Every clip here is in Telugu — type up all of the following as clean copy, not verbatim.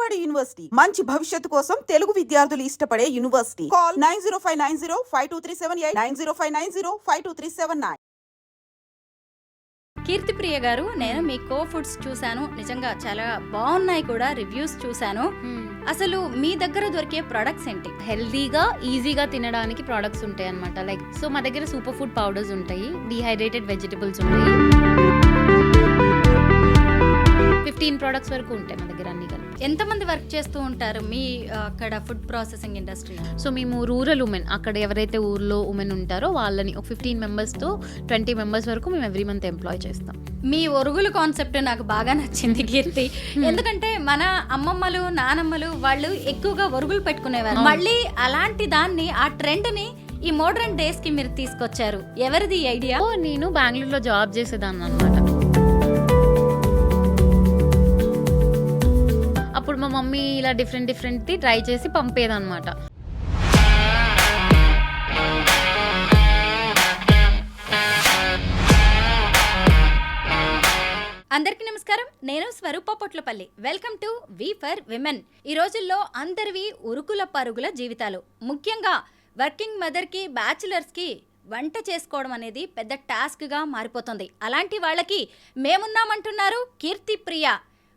విజయవాడ యూనివర్సిటీ మంచి భవిష్యత్తు కోసం తెలుగు విద్యార్థులు ఇష్టపడే యూనివర్సిటీ. కాల్ 9059052378 9059052379. కీర్తిప్రియ గారు, నేను మీ కో ఫుడ్స్ చూశాను, నిజంగా చాలా బాగున్నాయి కూడా, రివ్యూస్ చూశాను. అసలు మీ దగ్గర దొరికే ప్రొడక్ట్స్ ఏంటి? హెల్దీగా ఈజీగా తినడానికి ప్రొడక్ట్స్ ఉంటాయి అన్నమాట. లైక్ సో మా దగ్గర సూపర్ ఫుడ్ పౌడర్స్ ఉంటాయి, డీహైడ్రేటెడ్ వెజిటబుల్స్ ఉంటాయి, 15 ప్రొడక్ట్స్ వరకు ఉంటాయి మా దగ్గర అన్ని కలిపి. ఎంతమంది వర్క్ చేస్తూ ఉంటారు మీ అక్కడ ఫుడ్ ప్రాసెసింగ్ ఇండస్ట్రీ? సో మేము రూరల్ ఉమెన్, అక్కడ ఎవరైతే ఊర్లో ఉమెన్ ఉంటారో వాళ్ళని ఒక 15 మెంబర్స్తో 20 మెంబర్స్ వరకు మేము ఎవ్రీ మంత్ ఎంప్లాయ్ చేస్తాం. మీ ఒరుగులు కాన్సెప్ట్ నాకు బాగా నచ్చింది కీర్తి. ఎందుకంటే మన అమ్మమ్మలు నానమ్మలు వాళ్ళు ఎక్కువగా ఒరుగులు పెట్టుకునేవారు. మళ్ళీ అలాంటి దాన్ని, ఆ ట్రెండ్ ని ఈ మోడర్న్ డేస్ కి మీరు తీసుకొచ్చారు. ఎవరిది ఐడియా? నేను బెంగళూరులో జాబ్ చేసేదాన్ని అనమాట. అప్పుడు మా మమ్మీ ఇలా డిఫరెంట్ ట్రై చేసి పంపేదన్నమాట. అందరికీ నమస్కారం, నేను Swaroopa Potlapalli. Welcome to we for women. ఈ రోజుల్లో అందరివి ఉరుకుల పరుగుల జీవితాలు. ముఖ్యంగా వర్కింగ్ మదర్కి, బ్యాచులర్స్కి వంట చేసుకోవడం అనేది పెద్ద టాస్క్గా మారిపోతుంది. అలాంటి వాళ్ళకి మేమున్నామంటున్నారు కీర్తిప్రియ.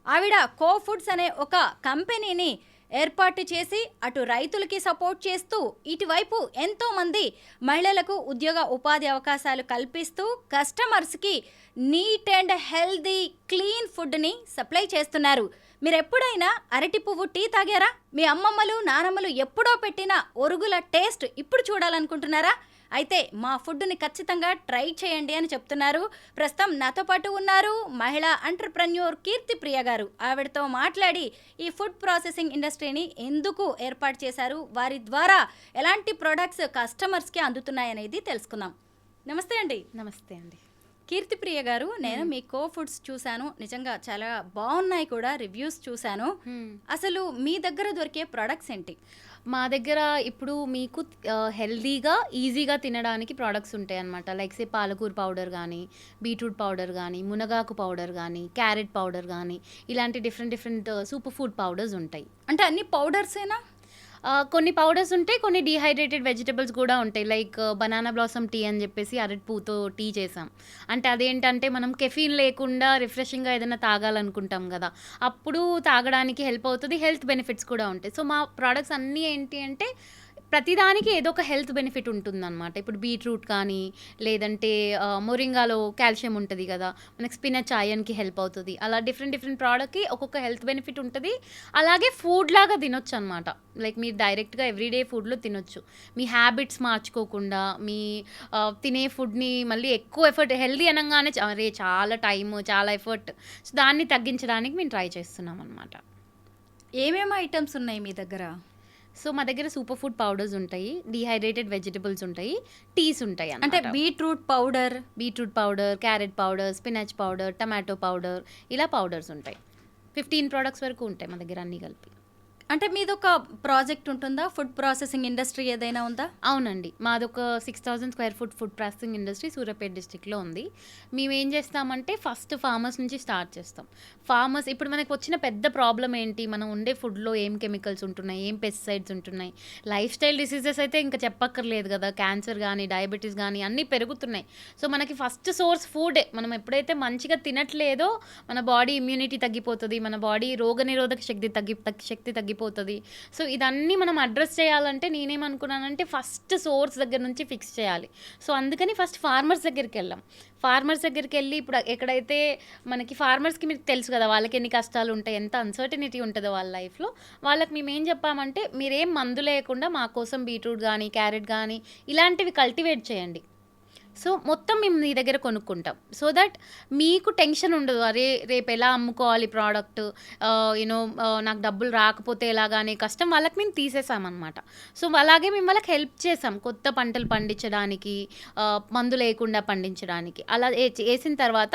ఆవిడ కో ఫుడ్స్ అనే ఒక కంపెనీని ఏర్పాటు చేసి అటు రైతులకి సపోర్ట్ చేస్తూ ఇటువైపు ఎంతోమంది మహిళలకు ఉద్యోగ ఉపాధి అవకాశాలు కల్పిస్తూ కస్టమర్స్కి నీట్ అండ్ హెల్దీ క్లీన్ ఫుడ్ని సప్లై చేస్తున్నారు. మీరు ఎప్పుడైనా అరటి పువ్వు టీ తాగారా? మీ అమ్మమ్మలు నానమ్మలు ఎప్పుడో పెట్టిన ఒరుగుల టేస్ట్ ఇప్పుడు చూడాలనుకుంటున్నారా? అయితే మా ఫుడ్ని ఖచ్చితంగా ట్రై చేయండి అని చెప్తున్నారు. ప్రస్తుతం నాతో పాటు ఉన్నారు మహిళా ఎంటర్ప్రెన్యూర్ కీర్తిప్రియ గారు. ఆవిడతో మాట్లాడి ఈ ఫుడ్ ప్రాసెసింగ్ ఇండస్ట్రీని ఎందుకు ఏర్పాటు చేశారు, వారి ద్వారా ఎలాంటి ప్రొడక్ట్స్ కస్టమర్స్కి అందుతున్నాయనేది తెలుసుకుందాం. నమస్తే అండి. నమస్తే అండి. కీర్తిప్రియ గారు, నేను మీ కో ఫుడ్స్ చూశాను, నిజంగా చాలా బాగున్నాయి కూడా, రివ్యూస్ చూశాను. అసలు మీ దగ్గర దొరికే ప్రొడక్ట్స్ ఏంటి? మా దగ్గర ఇప్పుడు మీకు హెల్దీగా ఈజీగా తినడానికి ప్రోడక్ట్స్ ఉంటాయి అన్నమాట. లైక్ సే పాలకూర పౌడర్ కానీ, బీట్రూట్ పౌడర్ కానీ, మునగాకు పౌడర్ కానీ, క్యారెట్ పౌడర్ కానీ, ఇలాంటి డిఫరెంట్ సూపర్ ఫుడ్ పౌడర్స్ ఉంటాయి. అంటే అన్ని పౌడర్సేనా? కొన్ని పౌడర్స్ ఉంటాయి, కొన్ని డీహైడ్రేటెడ్ వెజిటబుల్స్ కూడా ఉంటాయి. లైక్ బనానా బ్లాసమ్ టీ అని చెప్పేసి అరటి పూతో టీ చేసాం. అంటే అదేంటంటే మనం కెఫీన్ లేకుండా రిఫ్రెషింగ్గా ఏదైనా తాగాలనుకుంటాం కదా, అప్పుడు తాగడానికి హెల్ప్ అవుతుంది, హెల్త్ బెనిఫిట్స్ కూడా ఉంటాయి. సో మా ప్రోడక్ట్స్ అన్నీ ఏంటి అంటే ప్రతిదానికి ఏదో ఒక హెల్త్ బెనిఫిట్ ఉంటుందన్నమాట. ఇప్పుడు బీట్రూట్ కానీ, లేదంటే మొరింగాలో కాల్షియం ఉంటుంది కదా, మనకి స్పినచ్ ఐరన్కి హెల్ప్ అవుతుంది. అలా డిఫరెంట్ ప్రోడక్ట్కి ఒక్కొక్క హెల్త్ బెనిఫిట్ ఉంటుంది. అలాగే ఫుడ్ లాగా తినొచ్చు అనమాట. లైక్ మీరు డైరెక్ట్గా ఎవ్రీడే ఫుడ్లో తినొచ్చు. మీ హ్యాబిట్స్ మార్చుకోకుండా మీ తినే ఫుడ్ని మళ్ళీ ఎక్కువ ఎఫర్ట్, హెల్దీ అనగానే అరే చాలా టైము, చాలా ఎఫర్ట్, సో దాన్ని తగ్గించడానికి మేము ట్రై చేస్తున్నాం అనమాట. ఏమేమి ఐటమ్స్ ఉన్నాయి మీ దగ్గర? సో మా దగ్గర సూపర్ ఫుడ్ పౌడర్స్ ఉంటాయి, డీహైడ్రేటెడ్ వెజిటబుల్స్ ఉంటాయి, టీస్ ఉంటాయి. అంటే beetroot powder, carrot powder, spinach powder, tomato powder, ఇలా పౌడర్స్ ఉంటాయి. 15 ప్రొడక్ట్స్ వరకు ఉంటాయి మా దగ్గర అన్ని కలిపి. అంటే మీదొక ప్రాజెక్ట్ ఉంటుందా? ఫుడ్ ప్రాసెసింగ్ ఇండస్ట్రీ ఏదైనా ఉందా? అవునండి, మాదొక 6000 square foot food processing industry Suryapet డిస్ట్రిక్ట్లో ఉంది. మేము ఏం చేస్తామంటే ఫస్ట్ ఫార్మర్స్ నుంచి స్టార్ట్ చేస్తాం. ఫార్మర్స్ ఇప్పుడు మనకు వచ్చిన పెద్ద ప్రాబ్లం ఏంటి, మనం ఉండే ఫుడ్లో ఏం కెమికల్స్ ఉంటున్నాయి, ఏం పెస్టిసైడ్స్ ఉంటున్నాయి, లైఫ్ స్టైల్ డిసీజెస్ అయితే ఇంకా చెప్పక్కర్లేదు కదా, క్యాన్సర్ కానీ, డయాబెటీస్ కానీ అన్నీ పెరుగుతున్నాయి. సో మనకి ఫస్ట్ సోర్స్ ఫుడే. మనం ఎప్పుడైతే మంచిగా తినట్లేదో మన బాడీ ఇమ్యూనిటీ తగ్గిపోతుంది, మన బాడీ రోగనిరోధక శక్తి తగ్గిపోతుంది. సో ఇదన్నీ మనం అడ్రస్ చేయాలంటే నేనేమనుకున్నానంటే ఫస్ట్ సోర్స్ దగ్గర నుంచి ఫిక్స్ చేయాలి. సో అందుకని ఫస్ట్ ఫార్మర్స్ దగ్గరికి వెళ్ళాం. ఫార్మర్స్ దగ్గరికి వెళ్ళి ఇప్పుడు ఎక్కడైతే మనకి ఫార్మర్స్కి మీకు తెలుసు కదా, వాళ్ళకి ఎన్ని కష్టాలు ఉంటాయి, ఎంత అన్సర్టనిటీ ఉంటుందో వాళ్ళ లైఫ్లో, వాళ్ళకి మేము ఏం చెప్పామంటే మీరేం మందు లేకుండా మా కోసం బీట్రూట్ కానీ, క్యారెట్ కానీ ఇలాంటివి కల్టివేట్ చేయండి. సో మొత్తం మేము మీ దగ్గర కొనుక్కుంటాం. సో దట్ మీకు టెన్షన్ ఉండదు, అరే రేపు ఎలా అమ్ముకోవాలి ప్రోడక్ట్, నాకు డబ్బులు రాకపోతే ఎలాగానే కష్టం వాళ్ళకి మేము తీసేసామన్నమాట. సో అలాగే మేము వాళ్ళకి హెల్ప్ చేసాం కొత్త పంటలు పండించడానికి, మందు లేకుండా పండించడానికి. అలా వేసిన తర్వాత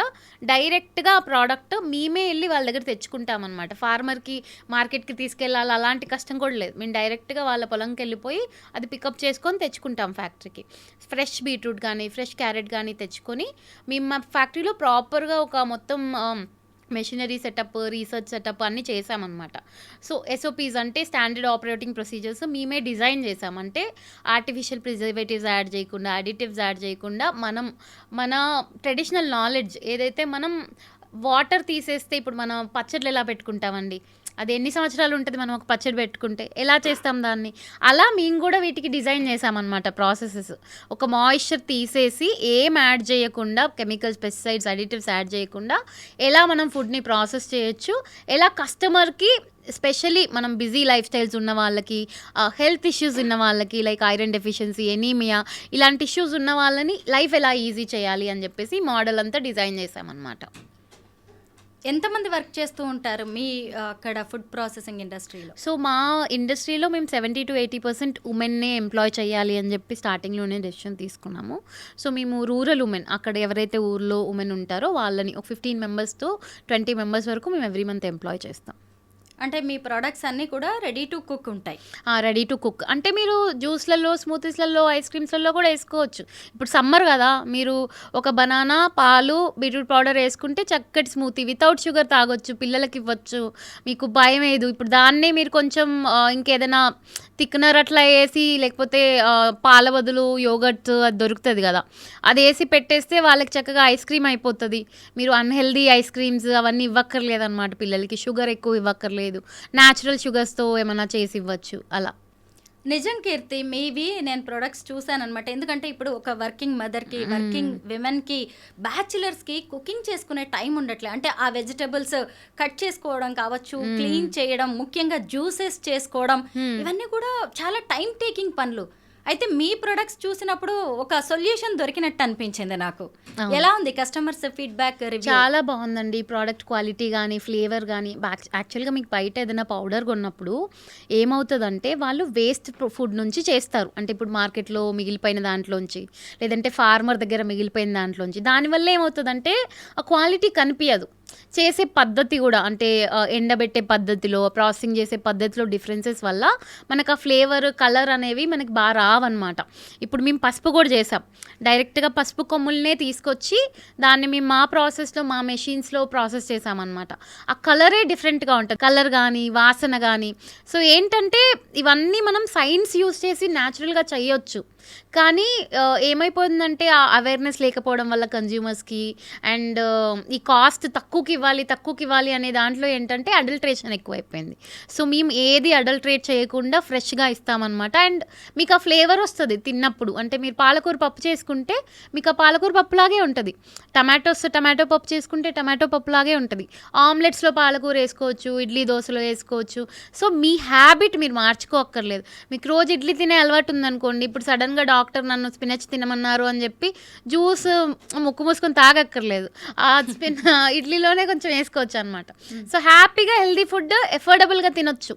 డైరెక్ట్గా ఆ ప్రోడక్ట్ మేమే వెళ్ళి వాళ్ళ దగ్గర తెచ్చుకుంటామన్నమాట. ఫార్మర్కి మార్కెట్కి తీసుకెళ్ళాలి అలాంటి కష్టం కూడా లేదు. మేము డైరెక్ట్గా వాళ్ళ పొలంకి వెళ్ళిపోయి అది పికప్ చేసుకొని తెచ్చుకుంటాం ఫ్యాక్టరీకి. ఫ్రెష్ బీట్రూట్ కానీ, ఫ్రెష్ క్యారెట్ కానీ తెచ్చుకొని మేము మా ఫ్యాక్టరీలో ప్రాపర్గా ఒక మొత్తం మెషినరీ సెటప్, రీసెర్చ్ సెటప్ అన్నీ చేసామన్నమాట. సో ఎస్ఓపీస్ అంటే స్టాండర్డ్ ఆపరేటింగ్ ప్రొసీజర్స్ మేమే డిజైన్ చేసామంటే ఆర్టిఫిషియల్ ప్రిజర్వేటివ్స్ యాడ్ చేయకుండా, అడిటివ్స్ యాడ్ చేయకుండా మన ట్రెడిషనల్ నాలెడ్జ్ ఏదైతే మనం వాటర్ తీసేస్తే ఇప్పుడు మనం పచ్చళ్ళు ఎలా పెట్టుకుంటామండి, అది ఎన్ని సంవత్సరాలు ఉంటుంది మనం ఒక పచ్చడి పెట్టుకుంటే, ఎలా చేస్తాం దాన్ని, అలా మేము కూడా వీటికి డిజైన్ చేసామన్నమాట ప్రాసెసెస్. ఒక మాయిశ్చర్ తీసేసి ఏం యాడ్ చేయకుండా, కెమికల్స్, పెస్టిసైడ్స్, అడిటివ్స్ యాడ్ చేయకుండా ఎలా మనం ఫుడ్ని ప్రాసెస్ చేయొచ్చు, ఎలా కస్టమర్కి ఎస్పెషలీ మనం బిజీ లైఫ్ స్టైల్స్ ఉన్న వాళ్ళకి, హెల్త్ ఇష్యూస్ ఉన్న వాళ్ళకి లైక్ ఐరన్ డెఫిషియన్సీ, ఎనీమియా ఇలాంటి ఇష్యూస్ ఉన్న వాళ్ళని లైఫ్ ఎలా ఈజీ చేయాలి అని చెప్పేసి మోడల్ అంతా డిజైన్ చేసామన్నమాట. ఎంతమంది వర్క్ చేస్తూ ఉంటారు మీ అక్కడ ఫుడ్ ప్రాసెసింగ్ ఇండస్ట్రీలో? సో మా ఇండస్ట్రీలో మేము 70-80% ఉమెన్నే ఎంప్లాయ్ చేయాలి అని చెప్పి స్టార్టింగ్లోనే డెసిషన్ తీసుకున్నాము. సో మేము రూరల్ ఉమెన్, అక్కడ ఎవరైతే ఊర్లో ఉమెన్ ఉంటారో వాళ్ళని ఒక 15 మెంబర్స్తో 20 మెంబర్స్ వరకు మేము ఎవ్రీ మంత్ ఎంప్లాయ్ చేస్తాం. అంటే మీ ప్రొడక్ట్స్ అన్నీ కూడా రెడీ టు కుక్ ఉంటాయి? రెడీ టు కుక్ అంటే మీరు జ్యూస్లలో, స్మూతీస్లలో, ఐస్ క్రీమ్స్లలో కూడా వేసుకోవచ్చు. ఇప్పుడు సమ్మర్ కదా, మీరు ఒక బనానా, పాలు, బీట్రూట్ పౌడర్ వేసుకుంటే చక్కటి స్మూతీ వితౌట్ షుగర్ తాగొచ్చు, పిల్లలకి ఇవ్వచ్చు, మీకు భయం లేదు. ఇప్పుడు దాన్నే మీరు కొంచెం ఇంకేదైనా థిక్నర్ అట్లా వేసి, లేకపోతే పాల బదులు యోగర్ట్ అది దొరుకుతుంది కదా, అది వేసి పెట్టేస్తే వాళ్ళకి చక్కగా ఐస్ క్రీమ్ అయిపోతుంది. మీరు అన్హెల్దీ ఐస్ క్రీమ్స్ అవన్నీ ఇవ్వక్కర్లేదు అనమాట, పిల్లలకి షుగర్ ఎక్కువ ఇవ్వక్కర్లేదు, న్యాచురల్ షుగర్స్తో ఏమైనా చేసి ఇవ్వచ్చు అలా. నిజం కీర్తి, మీవి నేను ప్రొడక్ట్స్ చూసాను అనమాట. ఎందుకంటే ఇప్పుడు ఒక వర్కింగ్ మదర్కి, వర్కింగ్ విమెన్కి, బ్యాచిలర్స్కి కుకింగ్ చేసుకునే టైం ఉండట్లే. అంటే ఆ వెజిటబుల్స్ కట్ చేసుకోవడం కావచ్చు, క్లీన్ చేయడం, ముఖ్యంగా జ్యూసెస్ చేసుకోవడం, ఇవన్నీ కూడా చాలా టైం టేకింగ్ పనులు. అయితే మీ ప్రొడక్ట్స్ చూసినప్పుడు ఒక సొల్యూషన్ దొరికినట్టు అనిపించింది నాకు. ఎలా ఉంది కస్టమర్స్ ఫీడ్బ్యాక్, రివ్యూ? చాలా బాగుందండి. ప్రోడక్ట్ క్వాలిటీ కానీ, ఫ్లేవర్ కానీ. యాక్చువల్గా మీకు బయట ఏదైనా పౌడర్ కొన్నప్పుడు ఏమవుతుందంటే వాళ్ళు వేస్ట్ ఫుడ్ నుంచి చేస్తారు. అంటే ఇప్పుడు మార్కెట్లో మిగిలిపోయిన దాంట్లోంచి, లేదంటే ఫార్మర్ దగ్గర మిగిలిపోయిన దాంట్లోంచి. దానివల్ల ఏమవుతుందంటే ఆ క్వాలిటీ కనిపించదు. చేసే పద్ధతి కూడా, అంటే ఎండబెట్టే పద్ధతిలో, ప్రాసెసింగ్ చేసే పద్ధతిలో డిఫరెన్సెస్ వల్ల మనకు ఆ ఫ్లేవర్, కలర్ అనేవి మనకి బాగా రావన్నమాట. ఇప్పుడు మేము పసుపు కూడా చేసాం. డైరెక్ట్గా పసుపు కొమ్ములనే తీసుకొచ్చి దాన్ని మేము మా ప్రాసెస్లో, మా మెషిన్స్లో ప్రాసెస్ చేసామన్నమాట. ఆ కలరే డిఫరెంట్గా ఉంటుంది, కలర్ కానీ, వాసన కానీ. సో ఏంటంటే ఇవన్నీ మనం సైన్స్ యూస్ చేసి న్యాచురల్గా చేయొచ్చు. కానీ ఏమైపోతుందంటే ఆ అవేర్నెస్ లేకపోవడం వల్ల కన్జ్యూమర్స్కి, అండ్ ఈ కాస్ట్ తక్కువకి ఇవ్వాలి అనే దాంట్లో ఏంటంటే అడల్ట్రేషన్ ఎక్కువైపోయింది. సో మేము ఏది అడల్ట్రేట్ చేయకుండా ఫ్రెష్గా ఇస్తామన్నమాట. అండ్ మీకు ఆ ఫ్లేవర్ వస్తుంది తిన్నప్పుడు. అంటే మీరు పాలకూర పప్పు చేసుకుంటే మీకు ఆ పాలకూర పప్పులాగే ఉంటుంది, టమాటో పప్పు చేసుకుంటే టమాటో పప్పులాగే ఉంటుంది. ఆమ్లెట్స్లో పాలకూర వేసుకోవచ్చు, ఇడ్లీ దోశలో వేసుకోవచ్చు. సో మీ హ్యాబిట్ మీరు మార్చుకోక్కర్లేదు. మీకు రోజు ఇడ్లీ తినే అలవాటు ఉందనుకోండి, ఇప్పుడు సడన్గా డాక్టర్ నన్ను స్పినచ్ తినమన్నారు అని చెప్పి జ్యూస్ ముక్కు మూసుకొని తాగక్కర్లేదు, ఆ ఇడ్లీలోనే కొంచెం వేసుకోవచ్చు అనమాట. సో హ్యాపీగా హెల్దీ ఫుడ్ ఎఫోర్డబుల్గా తినొచ్చు.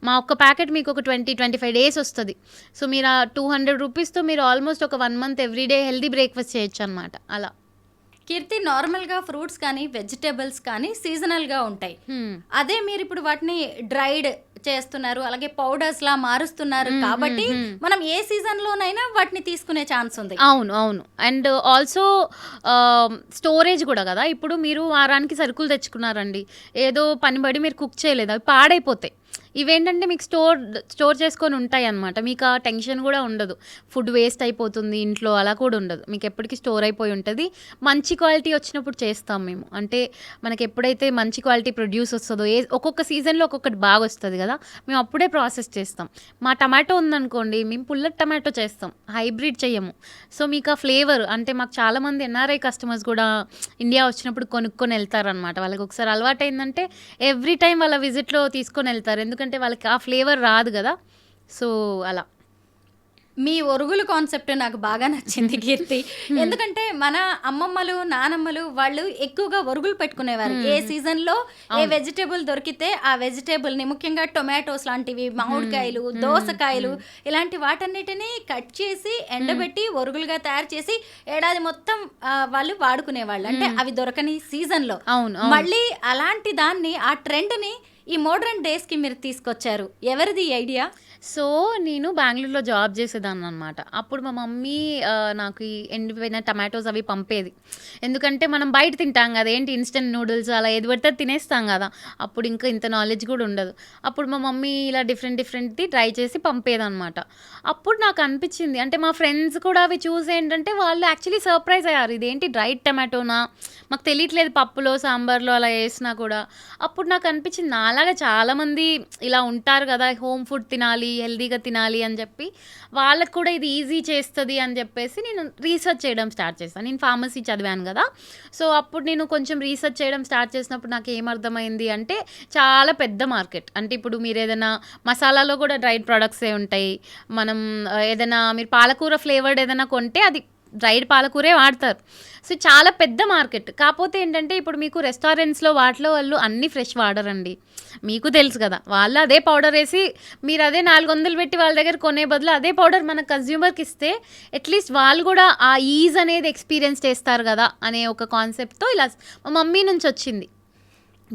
మా ఒక్క ప్యాకెట్ మీకు ఒక 20-25 డేస్ వస్తుంది. సో మీరు ఆ 200 రూపీస్తో మీరు ఆల్మోస్ట్ ఒక 1 మంత్ ఎవ్రీడే హెల్దీ బ్రేక్ఫాస్ట్ చేయొచ్చు అనమాట. అలా కీర్తి, నార్మల్గా ఫ్రూట్స్ కానీ, వెజిటేబుల్స్ కానీ సీజనల్గా ఉంటాయి. అదే మీరు ఇప్పుడు వాటిని డ్రైడ్ చేస్తున్నారు, అలాగే పౌడర్స్ లా మారుస్తున్నారు కాబట్టి మనం ఏ సీజన్ లోనైనా వాటిని తీసుకునే ఛాన్స్ ఉంది. అవును. అండ్ ఆల్సో స్టోరేజ్ కూడా కదా. ఇప్పుడు మీరు వారానికి సరుకులు తెచ్చుకున్నారండి, ఏదో పని పడి మీరు కుక్ చేయలేదు, అవి పాడైపోతాయి. ఇవేంటంటే మీకు స్టోర్ చేసుకొని ఉంటాయి అన్నమాట. మీకు ఆ టెన్షన్ కూడా ఉండదు, ఫుడ్ వేస్ట్ అయిపోతుంది ఇంట్లో, అలా కూడా ఉండదు. మీకు ఎప్పటికీ స్టోర్ అయిపోయి ఉంటుంది. మంచి క్వాలిటీ వచ్చినప్పుడు చేస్తాం మేము. అంటే మనకి ఎప్పుడైతే మంచి క్వాలిటీ ప్రొడ్యూస్ వస్తుందో, ఒక్కొక్క సీజన్లో ఒక్కొక్కటి బాగా వస్తుంది కదా, మేము అప్పుడే ప్రాసెస్ చేస్తాం. మా టమాటో ఉందనుకోండి, మేము పుల్లటి టమాటో చేస్తాం, హైబ్రిడ్ చేయము. సో మీకు ఆ ఫ్లేవర్, అంటే మాకు చాలామంది ఎన్ఆర్ఐ కస్టమర్స్ కూడా ఇండియా వచ్చినప్పుడు కొనుక్కొని వెళ్తారనమాట. వాళ్ళకి ఒకసారి అలవాటు అయిందంటే ఎవ్రీ టైం వాళ్ళ విజిట్లో తీసుకొని వెళ్తారు, ఎందుకంటే వాళ్ళకి ఆ ఫ్లేవర్ రాదు కదా. సో అలా మీ ఒరుగులు కాన్సెప్ట్ నాకు బాగా నచ్చింది కీర్తి. ఎందుకంటే మన అమ్మమ్మలు, నానమ్మలు వాళ్ళు ఎక్కువగా ఒరుగులు పెట్టుకునేవారు. ఏ సీజన్లో ఏ వెజిటేబుల్ దొరికితే ఆ వెజిటేబుల్ని, ముఖ్యంగా టొమాటోస్ లాంటివి, మామిడికాయలు, దోసకాయలు, ఇలాంటి వాటన్నిటిని కట్ చేసి ఎండబెట్టి ఒరుగులుగా తయారు చేసి ఏడాది మొత్తం వాళ్ళు వాడుకునేవాళ్ళు. అంటే అవి దొరకని సీజన్లో. మళ్ళీ అలాంటి దాన్ని, ఆ ట్రెండ్ని ఈ మోడర్న్ డేస్కి మీరు తీసుకొచ్చారు. ఎవరిది ఐడియా? సో నేను బెంగళూరులో జాబ్ చేసేదాన్ని అనమాట. అప్పుడు మా మమ్మీ నాకు ఈ ఎండిపోయిన టమాటోస్ అవి పంపేది. ఎందుకంటే మనం బయట తింటాం కదా, ఏంటి ఇన్స్టెంట్ నూడిల్స్ అలా ఏది పడితే తినేస్తాం కదా, అప్పుడు ఇంకా ఇంత నాలెడ్జ్ కూడా ఉండదు. అప్పుడు మా మమ్మీ ఇలా డిఫరెంట్ది ట్రై చేసి పంపేదనమాట. అప్పుడు నాకు అనిపించింది, అంటే మా ఫ్రెండ్స్ కూడా అవి చూసి ఏంటంటే వాళ్ళు యాక్చువల్లీ సర్ప్రైజ్ అయ్యారు, ఇదేంటి డ్రైడ్ టమాటోనా, మాకు తెలియట్లేదు పప్పులో సాంబార్లో అలా వేసినా కూడా. అప్పుడు నాకు అనిపించింది నాలాగా చాలామంది ఇలా ఉంటారు కదా, హోమ్ ఫుడ్ తినాలి, హెల్దీగా తినాలి అని చెప్పి, వాళ్ళకు కూడా ఇది ఈజీ చేస్తుంది అని చెప్పేసి నేను రీసెర్చ్ చేయడం స్టార్ట్ చేశాను. నేను ఫార్మసీ చదివాను కదా, సో అప్పుడు నేను కొంచెం రీసెర్చ్ చేయడం స్టార్ట్ చేసినప్పుడు నాకు ఏమర్థమైంది అంటే చాలా పెద్ద మార్కెట్. అంటే ఇప్పుడు మీరు ఏదైనా మసాలాలో కూడా డ్రైడ్ ప్రొడక్ట్సే ఉంటాయి. మనం ఏదైనా మీరు పాలకూర ఫ్లేవర్డ్ ఏదైనా కొంటే అది డ్రైడ్ పాలకూరే వాడతారు. సో చాలా పెద్ద మార్కెట్. కాకపోతే ఏంటంటే ఇప్పుడు మీకు రెస్టారెంట్స్లో వాటిలో వాళ్ళు అన్నీ ఫ్రెష్ వాడరండి, మీకు తెలుసు కదా. వాళ్ళు అదే పౌడర్ వేసి మీరు అదే 400 పెట్టి వాళ్ళ దగ్గర కొనే బదులు అదే పౌడర్ మన కన్జ్యూమర్కి ఇస్తే అట్లీస్ట్ వాళ్ళు కూడా ఆ ఈజ్ అనేది ఎక్స్పీరియన్స్ చేస్తారు కదా అనే ఒక కాన్సెప్ట్తో ఇలా మా మమ్మీ నుంచి వచ్చింది.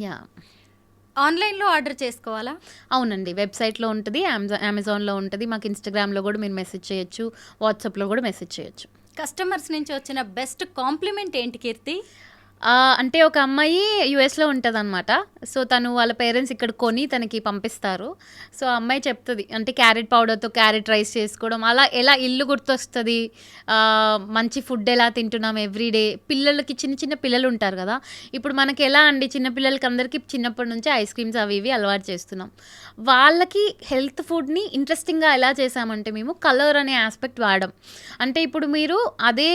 యా. ఆన్లైన్లో ఆర్డర్ చేసుకోవాలా? అవునండి, వెబ్సైట్లో ఉంటుంది, అమెజాన్లో ఉంటుంది, మాకు ఇన్స్టాగ్రామ్లో కూడా మీరు మెసేజ్ చేయొచ్చు, వాట్సాప్లో కూడా మెసేజ్ చేయొచ్చు. కస్టమర్స్ నుంచి వచ్చిన బెస్ట్ కాంప్లిమెంట్ ఏంటి కీర్తి? అంటే ఒక అమ్మాయి యూఎస్లో ఉంటుంది అనమాట. సో తను వాళ్ళ పేరెంట్స్ ఇక్కడ కొని తనకి పంపిస్తారు. సో ఆ అమ్మాయి చెప్తుంది, అంటే క్యారెట్ పౌడర్తో క్యారెట్ రైస్ చేసుకోవడం, అలా ఎలా ఇల్లు గుర్తొస్తుంది, మంచి ఫుడ్ ఎలా తింటున్నాం ఎవ్రీడే. పిల్లలకి చిన్న పిల్లలు ఉంటారు కదా, ఇప్పుడు మనకి ఎలా అండి, చిన్నపిల్లలకి అందరికీ చిన్నప్పటి నుంచే ఐస్ క్రీమ్స్ అవి ఇవి అలవాటు చేస్తున్నాం. వాళ్ళకి హెల్త్ ఫుడ్ని ఇంట్రెస్టింగ్గా ఎలా చేసామంటే మేము కలర్ అనే ఆస్పెక్ట్ వాడడం. అంటే ఇప్పుడు మీరు అదే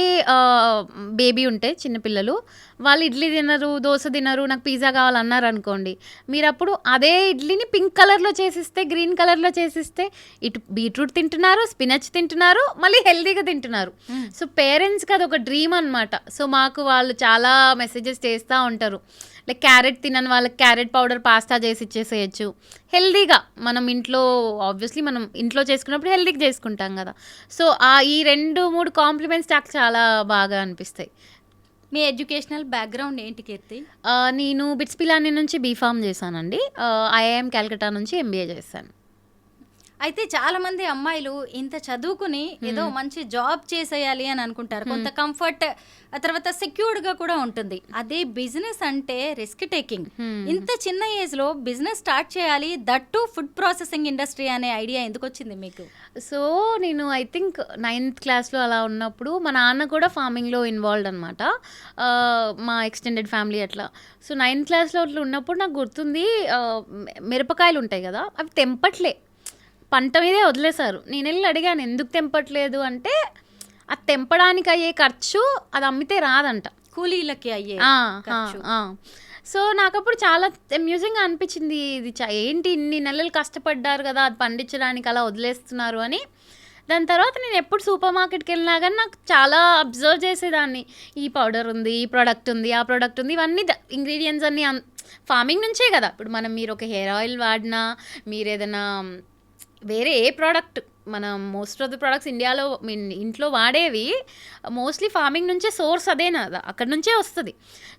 బేబీ ఉంటే చిన్నపిల్లలు, వాళ్ళు ఇడ్లీ తినరు, దోశ తినరు, నాకు పిజ్జా కావాలన్నారు అనుకోండి, మీరు అప్పుడు అదే ఇడ్లీని పింక్ కలర్లో చేసిస్తే, గ్రీన్ కలర్లో చేసిస్తే ఇటు బీట్రూట్ తింటున్నారు, స్పినచ్ తింటున్నారు, మళ్ళీ హెల్తీగా తింటున్నారు. సో పేరెంట్స్కి అది ఒక డ్రీమ్ అనమాట. సో మాకు వాళ్ళు చాలా మెసేజెస్ చేస్తూ ఉంటారు, లైక్ క్యారెట్ తినని వాళ్ళకి క్యారెట్ పౌడర్ పాస్తా చేసి ఇచ్చేసేయచ్చు హెల్దీగా. మనం ఇంట్లో ఆబ్వియస్లీ మనం ఇంట్లో చేసుకున్నప్పుడు హెల్దీగా చేసుకుంటాం కదా. సో ఈ 2-3 కాంప్లిమెంట్స్ నాకు చాలా బాగా అనిపిస్తాయి. మీ ఎడ్యుకేషనల్ బ్యాక్గ్రౌండ్ ఏంటి కీర్తి? నేను బిట్స్ పిలానీ నుంచి బీఫామ్ చేశానండి. ఐఐఎం క్యాల్కటా నుంచి ఎంబీఏ చేశాను. అయితే చాలా మంది అమ్మాయిలు ఇంత చదువుకుని ఏదో మంచి జాబ్ చేసేయాలి అని అనుకుంటారు, కొంత కంఫర్ట్, ఆ తర్వాత సెక్యూర్డ్ గా కూడా ఉంటుంది. అదే బిజినెస్ అంటే రిస్క్ టేకింగ్. ఇంత చిన్న ఏజ్ లో బిజినెస్ స్టార్ట్ చేయాలి, దట్టు ఫుడ్ ప్రాసెసింగ్ ఇండస్ట్రీ అనే ఐడియా ఎందుకు వచ్చింది మీకు? సో నేను ఐ థింక్ 9th క్లాస్లో అలా ఉన్నప్పుడు మా నాన్న కూడా ఫార్మింగ్లో ఇన్వాల్వ్డ్ అనమాట, మా ఎక్స్టెండెడ్ ఫ్యామిలీ అట్లా. సో 9th క్లాస్లో అట్లా ఉన్నప్పుడు నాకు గుర్తుంది, మిరపకాయలు ఉంటాయి కదా, అవి తెంపట్లే, పంట మీదే వదిలేశారు. నేను వెళ్ళి అడిగాను ఎందుకు తెంపట్లేదు అంటే, అది తెంపడానికి అయ్యే ఖర్చు అది అమ్మితే రాదంట, కూలీలకి అయ్యే. సో నాకు అప్పుడు చాలా అమ్యూజింగ్గా అనిపించింది, ఇది ఏంటి ఇన్ని నెలలు కష్టపడ్డారు కదా అది పండించడానికి అలా వదిలేస్తున్నారు అని. దాని తర్వాత నేను ఎప్పుడు సూపర్ మార్కెట్కి వెళ్ళినా కానీ నాకు చాలా అబ్జర్వ్ చేసేదాన్ని, ఈ పౌడర్ ఉంది, ఈ ప్రోడక్ట్ ఉంది, ఆ ప్రోడక్ట్ ఉంది, ఇవన్నీ ఇంగ్రీడియంట్స్ అన్నీ ఫార్మింగ్ నుంచే కదా. ఇప్పుడు మీరు ఒక హెయిర్ ఆయిల్ వాడినా, మీరు ఏదైనా వేరే ఏ ప్రోడక్ట్, మనం మోస్ట్ ఆఫ్ ది ప్రోడక్ట్స్ ఇండియాలో ఇంట్లో వాడేవి మోస్ట్లీ ఫార్మింగ్ నుంచే సోర్స్, అదేనా అక్కడ నుంచే వస్తుంది.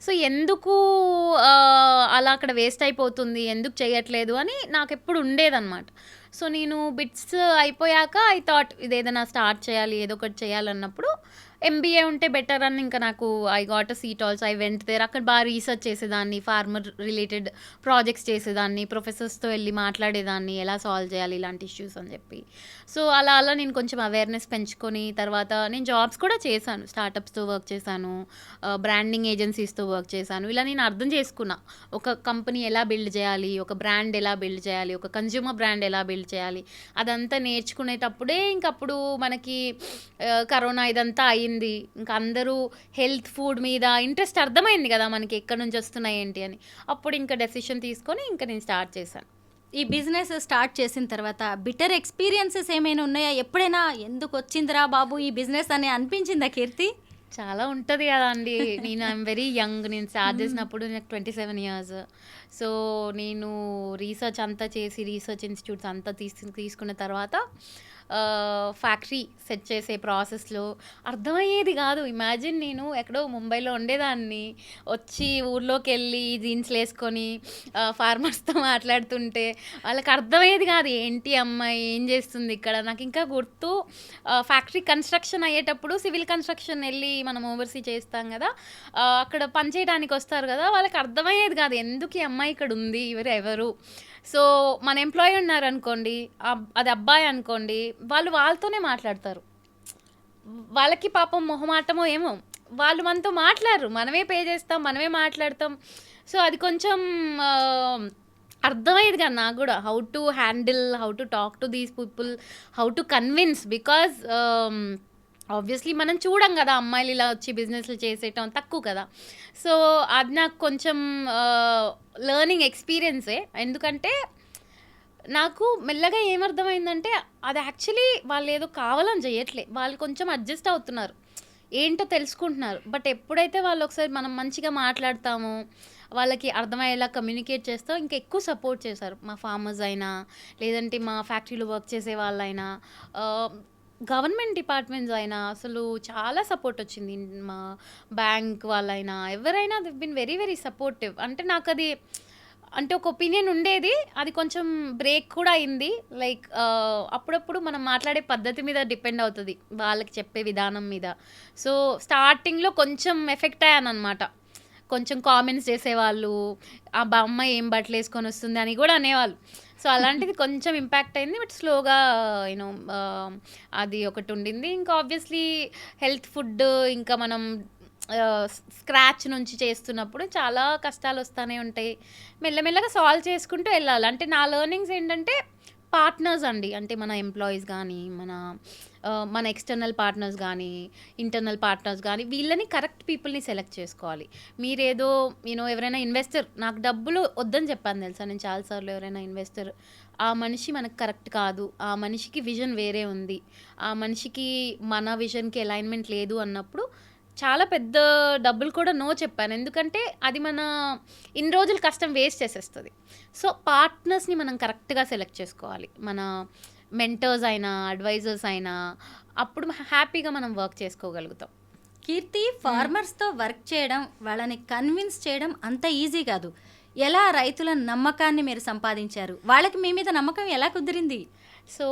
సో ఎందుకు అలా అక్కడ వేస్ట్ అయిపోతుంది, ఎందుకు చేయట్లేదు అని నాకు ఎప్పుడు ఉండేదన్నమాట. సో నేను బిట్స్ అయిపోయాక ఐ థాట్ ఇదేదైనా స్టార్ట్ చేయాలి, ఏదో ఒకటి చేయాలన్నప్పుడు ఎంబీఏ ఉంటే బెటర్ అని ఇంకా నాకు I got a seat also. I went there. అక్కడ బాగా రీసెర్చ్ చేసేదాన్ని, ఫార్మర్ రిలేటెడ్ ప్రాజెక్ట్స్ చేసేదాన్ని, ప్రొఫెసర్స్తో వెళ్ళి మాట్లాడేదాన్ని ఎలా సాల్వ్ చేయాలి ఇలాంటి ఇష్యూస్ అని చెప్పి. సో అలా నేను కొంచెం అవేర్నెస్ పెంచుకొని తర్వాత నేను జాబ్స్ కూడా చేశాను, స్టార్టప్స్తో వర్క్ చేశాను, బ్రాండింగ్ ఏజెన్సీస్తో వర్క్ చేశాను. ఇలా నేను అర్థం చేసుకున్నా ఒక కంపెనీ ఎలా బిల్డ్ చేయాలి, ఒక బ్రాండ్ ఎలా బిల్డ్ చేయాలి, ఒక కన్జ్యూమర్ బ్రాండ్ ఎలా బిల్డ్ చేయాలి, అదంతా నేర్చుకునేటప్పుడే ఇంకప్పుడు మనకి కరోనా ఇదంతా అయ్యింది. ఇంకా అందరూ హెల్త్ ఫుడ్ మీద ఇంట్రెస్ట్ అర్థమైంది కదా మనకి, ఎక్కడి నుంచి వస్తున్నాయి ఏంటి అని. అప్పుడు ఇంకా డెసిషన్ తీసుకొని ఇంకా నేను స్టార్ట్ చేశాను. ఈ బిజినెస్ స్టార్ట్ చేసిన తర్వాత బిటర్ ఎక్స్పీరియన్సెస్ ఏమైనా ఉన్నాయా? ఎప్పుడైనా ఎందుకు వచ్చిందిరా బాబు ఈ బిజినెస్ అని అనిపించిందా కీర్తి? చాలా ఉంటుంది కదా అండి. నేను ఐఎమ్ వెరీ యంగ్, నేను స్టార్ట్ చేసినప్పుడు నాకు 27 years. సో నేను రీసెర్చ్ అంతా చేసి రీసెర్చ్ ఇన్స్టిట్యూట్స్ అంతా తీసుకున్న తర్వాత ఫ్యాక్టరీ సెట్ చేసే ప్రాసెస్లో అర్థమయ్యేది కాదు. ఇమాజిన్ నేను ఎక్కడో ముంబైలో ఉండేదాన్ని, వచ్చి ఊర్లోకి వెళ్ళి జీన్స్లు వేసుకొని ఫార్మర్స్తో మాట్లాడుతుంటే వాళ్ళకి అర్థమయ్యేది కాదు, ఏంటి అమ్మాయి ఏం చేస్తుంది ఇక్కడ. నాకు ఇంకా గుర్తు, ఫ్యాక్టరీ కన్స్ట్రక్షన్ అయ్యేటప్పుడు సివిల్ కన్స్ట్రక్షన్ వెళ్ళి మనం ఓవర్సీ చేస్తాం కదా, అక్కడ పని చేయడానికి వస్తారు కదా, వాళ్ళకి అర్థమయ్యేది కాదు ఎందుకు ఈ అమ్మాయి ఇక్కడ ఉంది, ఎవరు. సో మన ఎంప్లాయీ ఉన్నారనుకోండి, అది అబ్బాయి అనుకోండి, వాళ్ళు వాళ్ళతోనే మాట్లాడతారు. వాళ్ళకి పాపం మొహమాటమో ఏమో, వాళ్ళు మనతో మాట్లాడరు, మనమే పే చేస్తాం, మనమే మాట్లాడతాం. సో అది కొంచెం అర్థమయ్యేది కదా నాకు కూడా, how to handle, how to talk to these people, how to convince. Because obviously మనం చూడం కదా అమ్మాయిలు ఇలా వచ్చి బిజినెస్లు చేసేయటం తక్కువ కదా. సో అది నాకు కొంచెం లెర్నింగ్ ఎక్స్పీరియన్సే. ఎందుకంటే నాకు మెల్లగా ఏమర్థమైందంటే అది యాక్చువల్లీ వాళ్ళు ఏదో కావాలని చేయట్లే, వాళ్ళు కొంచెం అడ్జస్ట్ అవుతున్నారు, ఏంటో తెలుసుకుంటున్నారు. బట్ ఎప్పుడైతే వాళ్ళు ఒకసారి మనం మంచిగా మాట్లాడతామో, వాళ్ళకి అర్థమయ్యేలా కమ్యూనికేట్ చేస్తాం, ఇంకా ఎక్కువ సపోర్ట్ చేశారు. మా ఫార్మర్స్ అయినా, లేదంటే మా ఫ్యాక్టరీలో వర్క్ చేసే వాళ్ళైనా, గవర్నమెంట్ డిపార్ట్మెంట్స్ అయినా అసలు చాలా సపోర్ట్ వచ్చింది. మా బ్యాంక్ వాళ్ళైనా ఎవరైనా దివ్ బిన్ వెరీ వెరీ సపోర్టివ్. అంటే నాకు అది అంటే ఒక ఒపీనియన్ ఉండేది, అది కొంచెం బ్రేక్ కూడా అయింది. లైక్ అప్పుడప్పుడు మనం మాట్లాడే పద్ధతి మీద డిపెండ్ అవుతుంది, వాళ్ళకి చెప్పే విధానం మీద. సో స్టార్టింగ్లో కొంచెం ఎఫెక్ట్ అయ్యాను అనమాట. కొంచెం కామెంట్స్ చేసేవాళ్ళు, ఆ అమ్మాయి ఏం బట్టలు వేసుకొని వస్తుంది అని కూడా అనేవాళ్ళు. సో అలాంటిది కొంచెం ఇంపాక్ట్ అయింది. బట్ స్లోగా యూనో అది ఒకటి ఉండింది. ఇంకా ఆబ్వియస్లీ హెల్త్ ఫుడ్, ఇంకా మనం స్క్రాచ్ నుంచి చేస్తున్నప్పుడు చాలా కష్టాలు వస్తూనే ఉంటాయి. మెల్లమెల్లగా సాల్వ్ చేసుకుంటూ వెళ్ళాలి. అంటే నా లెర్నింగ్స్ ఏంటంటే పార్ట్నర్స్ అండి, అంటే మన ఎంప్లాయీస్ కానీ, మన ఎక్స్టర్నల్ పార్ట్నర్స్ కానీ, ఇంటర్నల్ పార్ట్నర్స్ కానీ, వీళ్ళని కరెక్ట్ పీపుల్ని సెలెక్ట్ చేసుకోవాలి. మీరేదో ఎవరైనా ఇన్వెస్టర్, నాకు డబ్బులు వద్దని చెప్పాను తెలుసా నేను చాలాసార్లు. ఎవరైనా ఇన్వెస్టర్, ఆ మనిషి మనకు కరెక్ట్ కాదు, ఆ మనిషికి విజన్ వేరే ఉంది, ఆ మనిషికి మన విజన్కి అలైన్మెంట్ లేదు అన్నప్పుడు చాలా పెద్ద డబ్బులు కూడా నో చెప్పాను. ఎందుకంటే అది మన ఇన్ని రోజులు కష్టం వేస్ట్ చేసేస్తుంది. సో పార్ట్నర్స్ని మనం కరెక్ట్గా సెలెక్ట్ చేసుకోవాలి, మన మెంటర్స్ అయినా అడ్వైజర్స్ అయినా. అప్పుడు హ్యాపీగా మనం వర్క్ చేసుకోగలుగుతాం. కీర్తి, ఫార్మర్స్తో వర్క్ చేయడం, వాళ్ళని కన్విన్స్ చేయడం అంత ఈజీ కాదు. ఎలా రైతుల నమ్మకాన్ని మీరు సంపాదించారు, వాళ్ళకి మీ మీద నమ్మకం ఎలా కుదిరింది? సో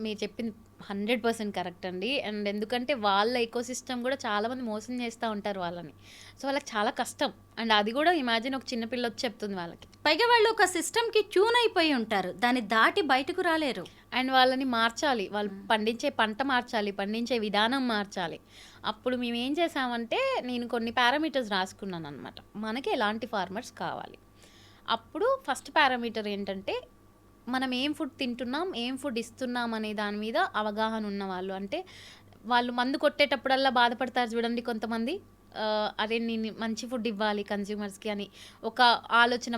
మీరు చెప్పింది 100% కరెక్ట్ అండి. అండ్ ఎందుకంటే వాళ్ళ ఎకోసిస్టమ్ కూడా చాలామంది మోసం చేస్తూ ఉంటారు వాళ్ళని. సో వాళ్ళకి చాలా కష్టం. అండ్ అది కూడా ఇమాజిన్ ఒక చిన్నపిల్ల వచ్చి చెప్తుంది వాళ్ళకి. పైగా వాళ్ళు ఒక సిస్టమ్కి ట్యూన్ అయిపోయి ఉంటారు, దాన్ని దాటి బయటకు రాలేరు. అండ్ వాళ్ళని మార్చాలి, వాళ్ళు పండించే పంట మార్చాలి, పండించే విధానం మార్చాలి. అప్పుడు మేము ఏం చేసామంటే, నేను కొన్ని పారామీటర్స్ రాసుకున్నాను అనమాట, మనకి ఎలాంటి ఫార్మర్స్ కావాలి. అప్పుడు ఫస్ట్ పారామీటర్ ఏంటంటే, మనం ఏం ఫుడ్ తింటున్నాం, ఏం ఫుడ్ ఇస్తున్నాం అనే దాని మీద అవగాహన ఉన్నవాళ్ళు. అంటే వాళ్ళు మందు కొట్టేటప్పుడల్లా బాధపడతారు చూడండి కొంతమంది, అరే నేను మంచి ఫుడ్ ఇవ్వాలి కన్జ్యూమర్స్కి అని ఒక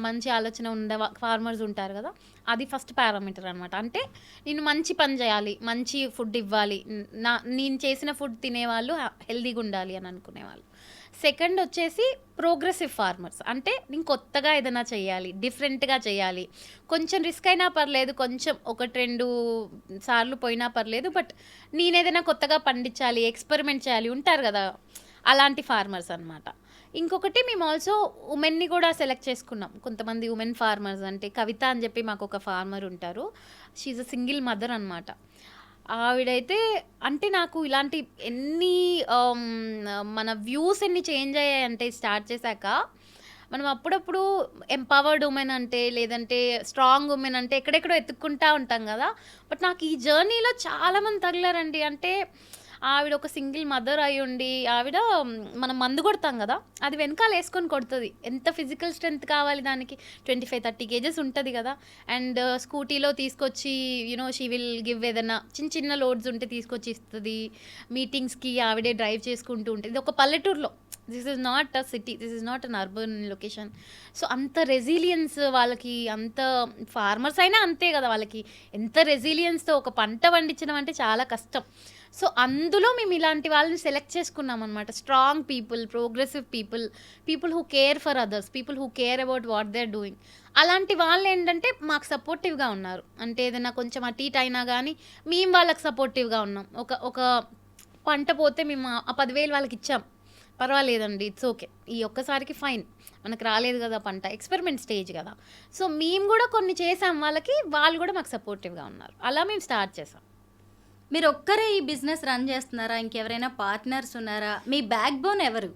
మంచి ఆలోచన ఉండే ఫార్మర్స్ ఉంటారు కదా, అది ఫస్ట్ పారామీటర్ అనమాట. అంటే నేను మంచి పని చేయాలి, మంచి ఫుడ్ ఇవ్వాలి, నేను చేసిన ఫుడ్ తినేవాళ్ళు హెల్దీగా ఉండాలి అని అనుకునేవాళ్ళు. సెకండ్ వచ్చేసి ప్రోగ్రెసివ్ ఫార్మర్స్. అంటే నేను కొత్తగా ఏదైనా చేయాలి, డిఫరెంట్గా చేయాలి, కొంచెం రిస్క్ అయినా పర్లేదు, కొంచెం 1-2 సార్లు పోయినా పర్లేదు, బట్ నేను ఏదైనా కొత్తగా పండించాలి, ఎక్స్పెరిమెంట్ చేయాలి ఉంటారు కదా, అలాంటి ఫార్మర్స్ అనమాట. ఇంకొకటి మేము ఆల్సో ఉమెన్ని కూడా సెలెక్ట్ చేసుకున్నాం. కొంతమంది ఉమెన్ ఫార్మర్స్, అంటే కవిత అని చెప్పి మాకు ఒక ఫార్మర్ ఉంటారు, షీఈ్ అ సింగిల్ మదర్ అనమాట. ఆవిడైతే అంటే నాకు ఇలాంటి మన వ్యూస్ ఎన్ని చేంజ్ అయ్యాయంటే స్టార్ట్ చేశాక, మనం అప్పుడప్పుడు ఎంపవర్డ్ ఉమెన్ అంటే, లేదంటే స్ట్రాంగ్ ఉమెన్ అంటే ఎక్కడెక్కడో ఎత్తుక్కుంటా ఉంటాం కదా. బట్ నాకు ఈ జర్నీలో చాలామంది తగిలారండి. అంటే ఆవిడ ఒక సింగిల్ మదర్ అయి ఉండి, ఆవిడ మనం మందు కొడతాం కదా, అది వెనకాల వేసుకొని కొడుతుంది. ఎంత ఫిజికల్ స్ట్రెంగ్త్ కావాలి దానికి, 25-30 kgs ఉంటుంది కదా. అండ్ స్కూటీలో తీసుకొచ్చి షీ విల్ గివ్, ఏదైనా చిన్న లోడ్స్ ఉంటే తీసుకొచ్చి ఇస్తుంది. మీటింగ్స్కి ఆవిడే డ్రైవ్ చేసుకుంటూ ఉంటుంది. ఇది ఒక పల్లెటూరులో this is not a city, this is not an urban location. So అంత రెసిలియన్స్ వాళ్ళకి, అంత ఫార్మర్స్ అయినా అంతే కదా, వాళ్ళకి ఎంత రెసిలియన్స్తో ఒక పంట పండించడం అంటే చాలా కష్టం. సో అందులో మేము ఇలాంటి వాళ్ళని సెలెక్ట్ చేసుకున్నాం అనమాట. Strong people, progressive people, people who care for others, people who care about what they are doing. అలాంటి వాళ్ళు ఏంటంటే మాకు సపోర్టివ్గా ఉన్నారు. అంటే ఏదైనా కొంచెం అటు ఇటు అయినా కానీ మేము వాళ్ళకి సపోర్టివ్గా ఉన్నాం. ఒక పంట పోతే మేము ఆ 10,000 వాళ్ళకి ఇచ్చాం, పర్వాలేదండి, ఇట్స్ ఓకే, ఈ ఒక్కసారికి ఫైన్, మనకు రాలేదు కదా పంట, ఎక్స్పెరిమెంట్ స్టేజ్ కదా. సో మేము కూడా కొన్ని చేసాం వాళ్ళకి, వాళ్ళు కూడా మాకు సపోర్టివ్గా ఉన్నారు. అలా మేము స్టార్ట్ చేసాం. మీరు ఒక్కరే ఈ బిజినెస్ రన్ చేస్తున్నారా, ఇంకెవరైనా పార్ట్నర్స్ ఉన్నారా, మీ బ్యాక్ బోన్ ఎవరు?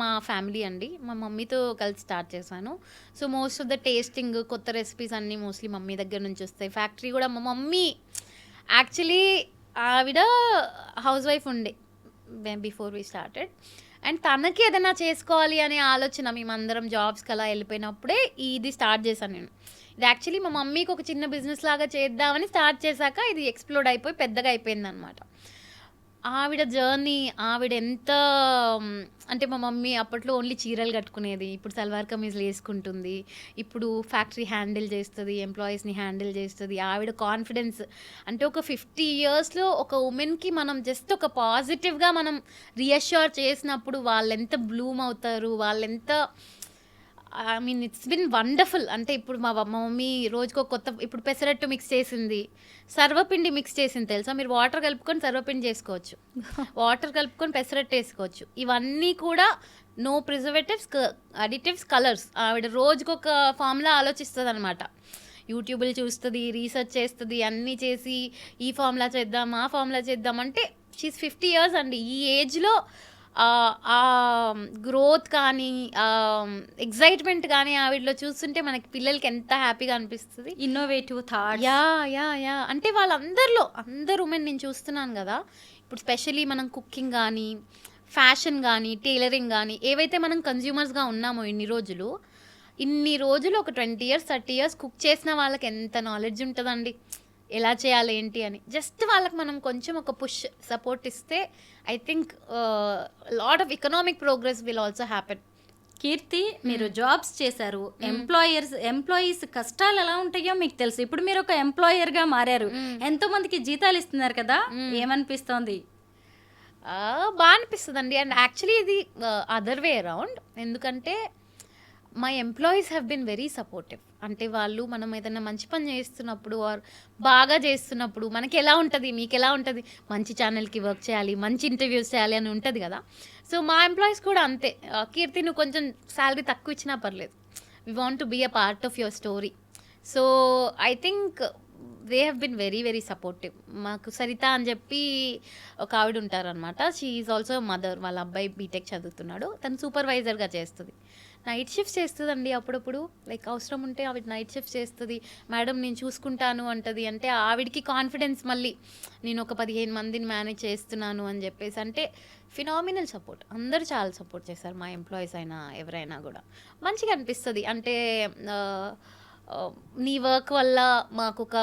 మా ఫ్యామిలీ అండి, మా మమ్మీతో కలిసి స్టార్ట్ చేశాను. So most of the tasting, కొత్త రెసిపీస్ అన్నీ మోస్ట్లీ మమ్మీ దగ్గర నుంచి వస్తాయి. ఫ్యాక్టరీ కూడా మా మమ్మీ, యాక్చువల్లీ ఆవిడ హౌస్ వైఫ్ ఉండే బిఫోర్ వీ స్టార్టెడ్. అండ్ తనకి ఏదైనా చేసుకోవాలి అనే ఆలోచన, మేమందరం జాబ్స్కి అలా వెళ్ళిపోయినప్పుడే ఇది స్టార్ట్ చేశాను నేను. ఇది యాక్చువల్లీ మా మమ్మీకి ఒక చిన్న బిజినెస్ లాగా చేద్దామని స్టార్ట్ చేశాక ఇది ఎక్స్ప్లోడ్ అయిపోయి పెద్దగా అయిపోయింది అనమాట. ఆవిడ జర్నీ, ఆవిడ ఎంత అంటే మా మమ్మీ అప్పట్లో ఓన్లీ చీరలు కట్టుకునేది, ఇప్పుడు సల్వార్ కమీజ్లు వేసుకుంటుంది, ఇప్పుడు ఫ్యాక్టరీ హ్యాండిల్ చేస్తుంది, ఎంప్లాయీస్ని హ్యాండిల్ చేస్తుంది. ఆవిడ కాన్ఫిడెన్స్ అంటే ఒక 50 yearsలో ఒక ఉమెన్కి మనం జస్ట్ ఒక పాజిటివ్గా మనం రీఅష్యూర్ చేసినప్పుడు వాళ్ళు ఎంత బ్లూమ్ అవుతారు, వాళ్ళెంత, I mean it's been wonderful. అంటే ఇప్పుడు మా మమ్మీ రోజుకో కొత్త, ఇప్పుడు పెసరట్టు మిక్స్ చేసింది, సర్వపిండి మిక్స్ చేసింది తెలుసా, మీరు వాటర్ కలుపుకొని సర్వపిండి చేసుకోవచ్చు, వాటర్ కలుపుకొని పెసరట్టు వేసుకోవచ్చు. ఇవన్నీ కూడా నో ప్రిజర్వేటివ్స్, అడిటివ్స్, కలర్స్. ఆవిడ రోజుకొక ఫార్ములా ఆలోచిస్తుంది అనమాట. యూట్యూబ్లు చూస్తుంది, రీసెర్చ్ చేస్తుంది, అన్నీ చేసి ఈ ఫార్ములా చేద్దాం, ఆ ఫార్ములా చేద్దాం. అంటే షీఈ్ 50 years అండి. ఈ ఏజ్లో ఆ గ్రోత్ కానీ, ఎగ్జైట్మెంట్ కానీ ఆవిడలో చూస్తుంటే మనకి పిల్లలకి ఎంత హ్యాపీగా అనిపిస్తుంది. Innovative thought. యా అంటే వాళ్ళందరిలో, అందరు ఉమెన్ నేను చూస్తున్నాను కదా, ఇప్పుడు స్పెషలీ మనం కుకింగ్ కానీ, ఫ్యాషన్ కానీ, టైలరింగ్ కానీ, ఏవైతే మనం కన్జ్యూమర్స్గా ఉన్నామో ఇన్ని రోజులు ఒక 20 years 30 years కుక్ చేసిన వాళ్ళకి ఎంత నాలెడ్జ్ ఉంటుందండి, ఎలా చేయాలి ఏంటి అని. జస్ట్ వాళ్ళకి మనం కొంచెం ఒక పుష్, సపోర్ట్ ఇస్తే I think lot of economic progress will also happen. Keerthi, మీరు జాబ్స్ చేశారు, ఎంప్లాయీస్ కష్టాలు ఎలా ఉంటాయో మీకు తెలుసు. ఇప్పుడు మీరు ఒక ఎంప్లాయర్గా మారారు, ఎంతో మందికి జీతాలు ఇస్తున్నారు కదా, ఏమనిపిస్తోంది? బాగా అనిపిస్తుందండి. అండ్ యాక్చువల్లీ ఇది అదర్ వే అరౌండ్. ఎందుకంటే my employees have been very supportive. అంటే వాళ్ళు మనం ఏదైనా మంచి పని చేస్తున్నప్పుడు ఆర్ బాగా చేస్తున్నప్పుడు మనకి ఎలా ఉంటుంది, మీకు ఎలా ఉంటుంది, మంచి ఛానల్కి వర్క్ చేయాలి, మంచి ఇంటర్వ్యూస్ చేయాలి అని ఉంటుంది కదా. సో మా ఎంప్లాయీస్ కూడా అంతే, కీర్తి నువ్వు కొంచెం శాలరీ తక్కువ ఇచ్చినా పర్లేదు, we want to be a part of your story. So I think they have been very very supportive. మాకు సరిత అని చెప్పి ఒక ఆవిడ ఉంటారనమాట, షీ ఈజ్ ఆల్సో మదర్. వాళ్ళ అబ్బాయి బీటెక్ చదువుతున్నాడు, తను సూపర్వైజర్గా చేస్తుంది. నైట్ షిఫ్ట్స్ చేస్తుందండి అప్పుడప్పుడు, లైక్ అవసరం ఉంటే ఆవిడ నైట్ షిఫ్ట్స్ చేస్తుంది. మేడం నేను చూసుకుంటాను అంటది. అంటే ఆవిడకి కాన్ఫిడెన్స్, మళ్ళీ నేను ఒక 15 మందిని మేనేజ్ చేస్తున్నాను అని చెప్పేసి. అంటే ఫినామినల్ సపోర్ట్, అందరూ చాలా సపోర్ట్ చేశారు, మా ఎంప్లాయీస్ అయినా ఎవరైనా కూడా. మంచిగా అనిపిస్తుంది. అంటే నీ వర్క్ వల్ల మాకు ఒక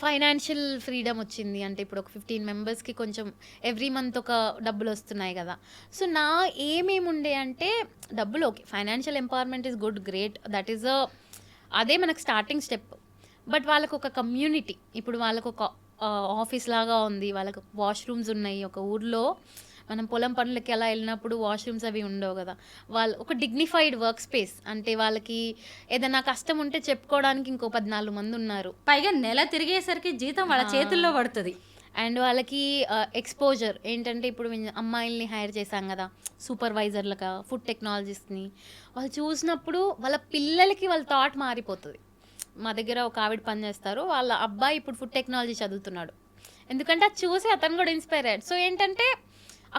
ఫైనాన్షియల్ ఫ్రీడమ్ వచ్చింది. అంటే ఇప్పుడు ఒక 15 మెంబర్స్కి కొంచెం ఎవ్రీ మంత్ ఒక డబ్బులు వస్తున్నాయి కదా. సో నా ఏమేముండే అంటే డబ్బులు okay, financial empowerment is good, great, that is అదే మనకు స్టార్టింగ్ స్టెప్. బట్ వాళ్ళకు ఒక కమ్యూనిటీ, ఇప్పుడు వాళ్ళకు ఒక ఆఫీస్ లాగా ఉంది, వాళ్ళకు వాష్రూమ్స్ ఉన్నాయి. ఒక ఊర్లో మనం పొలం పనులకి అలా వెళ్ళినప్పుడు వాష్రూమ్స్ అవి ఉండవు కదా, వాళ్ళు ఒక డిగ్నిఫైడ్ వర్క్ స్పేస్. అంటే వాళ్ళకి ఏదైనా కష్టం ఉంటే చెప్పుకోవడానికి ఇంకో 14 మంది ఉన్నారు. పైగా నెల తిరిగేసరికి జీతం వాళ్ళ చేతుల్లో పడుతుంది. అండ్ వాళ్ళకి ఎక్స్పోజర్ ఏంటంటే, ఇప్పుడు అమ్మాయిల్ని హైర్ చేశాం కదా సూపర్వైజర్లుగా, ఫుడ్ టెక్నాలజిస్ట్ని, వాళ్ళు చూసినప్పుడు వాళ్ళ పిల్లలకి వాళ్ళ థాట్ మారిపోతుంది. మా దగ్గర ఒక ఆవిడ పనిచేస్తారు, వాళ్ళ అబ్బాయి ఇప్పుడు ఫుడ్ టెక్నాలజీ చదువుతున్నాడు. ఎందుకంటే అది చూసి అతను కూడా ఇన్స్పైర్ అయ్యాడు. సో ఏంటంటే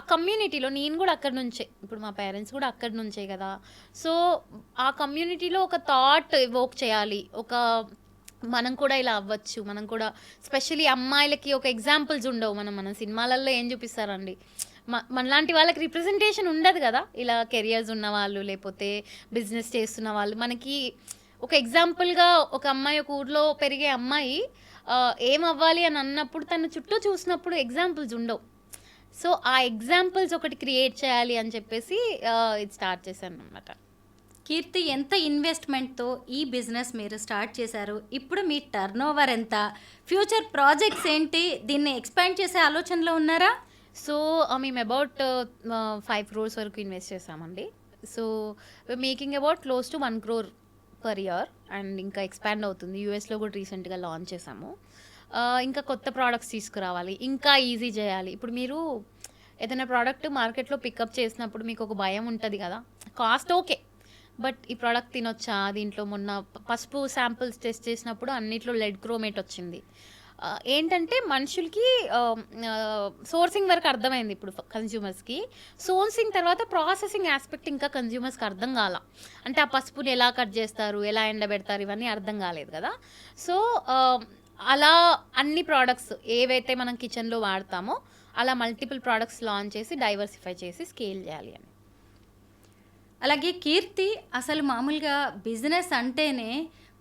ఆ కమ్యూనిటీలో, నేను కూడా అక్కడి నుంచే, ఇప్పుడు మా పేరెంట్స్ కూడా అక్కడి నుంచే కదా. సో ఆ కమ్యూనిటీలో ఒక థాట్ ఎవోక్ చేయాలి, ఒక మనం కూడా ఇలా అవ్వచ్చు, మనం కూడా, స్పెషలీ అమ్మాయిలకి ఒక ఎగ్జాంపుల్స్ ఉండవు. మన సినిమాలలో ఏం చూపిస్తారండి, మనలాంటి వాళ్ళకి రిప్రజెంటేషన్ ఉండదు కదా, ఇలా కెరియర్స్ ఉన్న వాళ్ళు లేకపోతే బిజినెస్ చేస్తున్న వాళ్ళు. మనకి ఒక ఎగ్జాంపుల్గా ఒక అమ్మాయి, ఒక ఊర్లో పెరిగే అమ్మాయి ఏం అవ్వాలి అని అన్నప్పుడు తన చుట్టూ చూసినప్పుడు ఎగ్జాంపుల్స్ ఉండవు. సో ఆ ఎగ్జాంపుల్స్ ఒకటి క్రియేట్ చేయాలి అని చెప్పేసి ఇది స్టార్ట్ చేశాను అనమాట. కీర్తి, ఎంత ఇన్వెస్ట్మెంట్తో ఈ బిజినెస్ మీరు స్టార్ట్ చేశారు? ఇప్పుడు మీ టర్న్ ఓవర్ ఎంత? ఫ్యూచర్ ప్రాజెక్ట్స్ ఏంటి? దీన్ని ఎక్స్పాండ్ చేసే ఆలోచనలో ఉన్నారా? సో మేము అబౌట్ 5 crores వరకు ఇన్వెస్ట్ చేసామండి. So making about close to 1 crore per year and ఇంకా ఎక్స్పాండ్ అవుతుంది. యూఎస్లో కూడా రీసెంట్గా లాంచ్ చేసాము. ఇంకా కొత్త ప్రోడక్ట్స్ తీసుకురావాలి, ఇంకా ఈజీ చేయాలి. ఇప్పుడు మీరు ఏదైనా ప్రోడక్ట్ మార్కెట్లో పికప్ చేసినప్పుడు మీకు ఒక భయం ఉంటుంది కదా, కాస్ట్ ఓకే, బట్ ఈ ప్రోడక్ట్ తినొచ్చా? దీంట్లో మొన్న పసుపు శాంపిల్స్ టెస్ట్ చేసినప్పుడు అన్నిట్లో లెడ్ క్రోమేట్ వచ్చింది. ఏంటంటే మనుషులకి సోర్సింగ్ వరకు అర్థమైంది ఇప్పుడు కన్జ్యూమర్స్కి. సోర్సింగ్ తర్వాత ప్రాసెసింగ్ ఆస్పెక్ట్ ఇంకా కన్జ్యూమర్స్కి అర్థం కాల. అంటే ఆ పసుపుని ఎలా కట్ చేస్తారు, ఎలా ఎండబెడతారు, ఇవన్నీ అర్థం కాలేదు కదా. సో అలా అన్ని ప్రోడక్ట్స్ ఏవైతే మనం కిచెన్లో వాడతామో అలా మల్టిపుల్ ప్రోడక్ట్స్ లాంచ్ చేసి డైవర్సిఫై చేసి స్కేల్ చేయాలి అని. అలాగే కీర్తి, అసలు మామూలుగా బిజినెస్ అంటేనే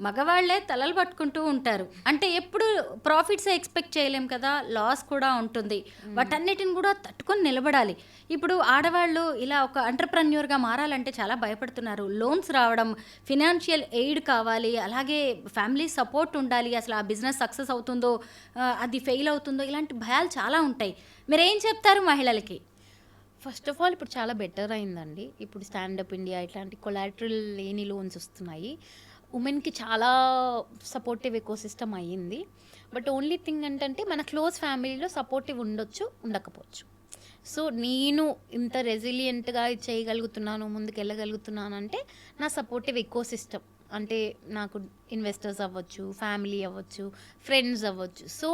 మగవాళ్లే తలలు పట్టుకుంటూ ఉంటారు. అంటే ఎప్పుడు ప్రాఫిట్స్ ఎక్స్పెక్ట్ చేయలేం కదా, లాస్ కూడా ఉంటుంది. వాటన్నిటిని కూడా తట్టుకొని నిలబడాలి. ఇప్పుడు ఆడవాళ్ళు ఇలా ఒక ఎంటర్ప్రెన్యూర్గా మారాలంటే చాలా భయపడుతున్నారు. లోన్స్ రావడం, ఫినాన్షియల్ ఎయిడ్ కావాలి, అలాగే ఫ్యామిలీ సపోర్ట్ ఉండాలి. అసలు ఆ బిజినెస్ సక్సెస్ అవుతుందో, అది ఫెయిల్ అవుతుందో, ఇలాంటి భయాలు చాలా ఉంటాయి. మీరు ఏం చెప్తారు మహిళలకి? ఫస్ట్ ఆఫ్ ఆల్ ఇప్పుడు చాలా బెటర్ అయిందండి. ఇప్పుడు స్టాండప్ ఇండియా ఇట్లాంటి కొలాటరల్ లేని లోన్స్ వస్తున్నాయి. ఉమెన్కి చాలా సపోర్టివ్ ఎకోసిస్టమ్ అయ్యింది. బట్ ఓన్లీ థింగ్ ఏంటంటే మన క్లోజ్ ఫ్యామిలీలో సపోర్టివ్ ఉండొచ్చు, ఉండకపోవచ్చు. సో నేను ఇంత రెసిలియంట్గా చేయగలుగుతున్నాను, ముందుకు వెళ్ళగలుగుతున్నాను అంటే నా సపోర్టివ్ ఎకోసిస్టమ్. అంటే నాకు ఇన్వెస్టర్స్ అవ్వచ్చు, ఫ్యామిలీ అవ్వచ్చు, ఫ్రెండ్స్ అవ్వచ్చు. సో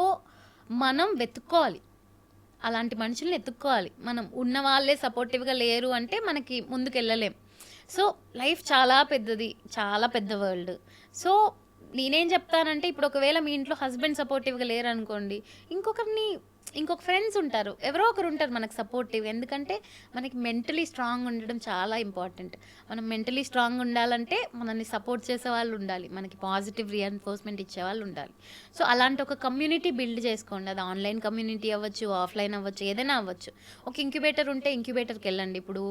మనం వెతుక్కోవాలి, అలాంటి మనుషుల్ని ఎత్తుక్కోవాలి. మనం ఉన్న వాళ్ళే సపోర్టివ్గా లేరు అంటే మనకి ముందుకు వెళ్ళలేం. సో లైఫ్ చాలా పెద్దది, చాలా పెద్ద వరల్డ్. సో నేనేం చెప్తానంటే, ఇప్పుడు ఒకవేళ మీ ఇంట్లో హస్బెండ్ సపోర్టివ్గా లేరు అనుకోండి, ఇంకొక ఫ్రెండ్స్ ఉంటారు, ఎవరో ఒకరు ఉంటారు మనకు సపోర్టివ్. ఎందుకంటే మనకి మెంటలీ స్ట్రాంగ్ ఉండడం చాలా ఇంపార్టెంట్. మనం మెంటలీ స్ట్రాంగ్ ఉండాలంటే మనల్ని సపోర్ట్ చేసే వాళ్ళు ఉండాలి, మనకి పాజిటివ్ రీఎన్ఫోర్స్మెంట్ ఇచ్చే వాళ్ళు ఉండాలి. సో అలాంటి ఒక కమ్యూనిటీ బిల్డ్ చేసుకోండి. అది ఆన్లైన్ కమ్యూనిటీ అవ్వచ్చు, ఆఫ్లైన్ అవ్వచ్చు, ఏదైనా అవ్వచ్చు. ఒక ఇంక్యుబేటర్ ఉంటే ఇంక్యుబేటర్కి వెళ్ళండి. ఇప్పుడు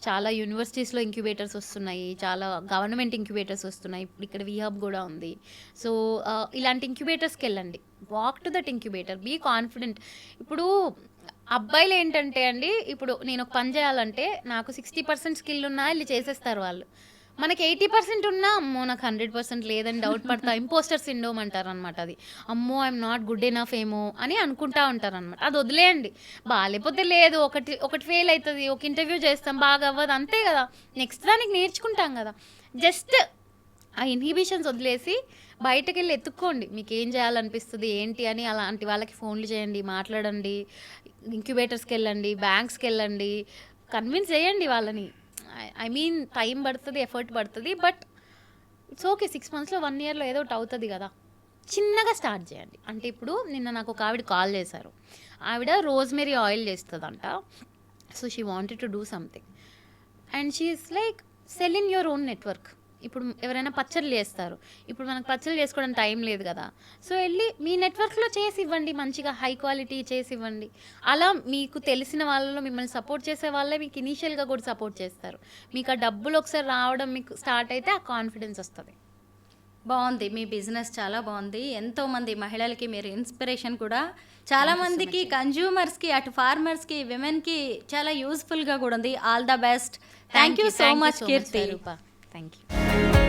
చాలా యూనివర్సిటీస్లో ఇంక్యుబేటర్స్ వస్తున్నాయి, చాలా గవర్నమెంట్ ఇంక్యుబేటర్స్ వస్తున్నాయి. ఇప్పుడు ఇక్కడ వీహబ్ కూడా ఉంది. సో ఇలాంటి ఇంక్యుబేటర్స్కి వెళ్ళండి, walk to that incubator, be confident. ఇప్పుడు అబ్బాయిలు ఏంటంటే అండి, ఇప్పుడు నేను ఒక పని చేయాలంటే నాకు 60% స్కిల్ ఉన్నా వెళ్ళి చేసేస్తారు వాళ్ళు. మనకి 80% ఉన్నా అమ్మో నాకు 100% లేదని డౌట్ పడతా. ఇంపోస్టర్ సిండ్రోమ్ అంటారు అనమాట. అది అమ్మో ఐఎమ్ నాట్ గుడ్ ఎనఫ్ ఏమో అని అనుకుంటా ఉంటారు అనమాట. అది వదిలేయండి, బాగాలేకపోతే లేదు, ఒకటి ఫెయిల్ అవుతుంది, ఒక ఇంటర్వ్యూ చేస్తాం బాగా అవ్వదు, అంతే కదా, నెక్స్ట్ దానికి నేర్చుకుంటాం కదా. జస్ట్ ఆ ఇన్హిబిషన్స్ వదిలేసి బయటకు వెళ్ళి ఎత్తుక్కోండి, మీకు ఏం చేయాలనిపిస్తుంది ఏంటి అని. అలాంటి వాళ్ళకి ఫోన్లు చేయండి, మాట్లాడండి, ఇంక్యుబేటర్స్కి వెళ్ళండి, బ్యాంక్స్కి వెళ్ళండి, కన్విన్స్ చేయండి వాళ్ళని. ఐ మీన్ టైం పడుతుంది, ఎఫర్ట్ పడుతుంది, బట్ ఇట్స్ ఓకే. 6 monthsలో 1 yearలో ఏదో ఒకటి అవుతుంది కదా. చిన్నగా స్టార్ట్ చేయండి. అంటే ఇప్పుడు నిన్న నాకు ఒక ఆవిడ కాల్ చేశారు. ఆవిడ రోజ్మెరీ ఆయిల్ చేస్తుందంట. So she wanted to do something and she is like cell in your own network. ఇప్పుడు ఎవరైనా పచ్చళ్ళు చేస్తారు, ఇప్పుడు మనకు పచ్చళ్ళు చేసుకోవడానికి టైం లేదు కదా. సో వెళ్ళి మీ నెట్వర్క్లో చేసి ఇవ్వండి, మంచిగా హై క్వాలిటీ చేసి ఇవ్వండి. అలా మీకు తెలిసిన వాళ్ళలో మిమ్మల్ని సపోర్ట్ చేసే వాళ్ళే మీకు ఇనీషియల్గా కూడా సపోర్ట్ చేస్తారు. మీకు ఆ డబ్బులు ఒకసారి రావడం మీకు స్టార్ట్ అయితే ఆ కాన్ఫిడెన్స్ వస్తుంది. బాగుంది, మీ బిజినెస్ చాలా బాగుంది. ఎంతోమంది మహిళలకి మీరు ఇన్స్పిరేషన్ కూడా. చాలా మందికి, కన్జ్యూమర్స్కి, అటు ఫార్మర్స్కి, విమెన్కి చాలా యూస్ఫుల్గా కూడా ఉంది. All the best. Thank you so much Keerthi. Thank you.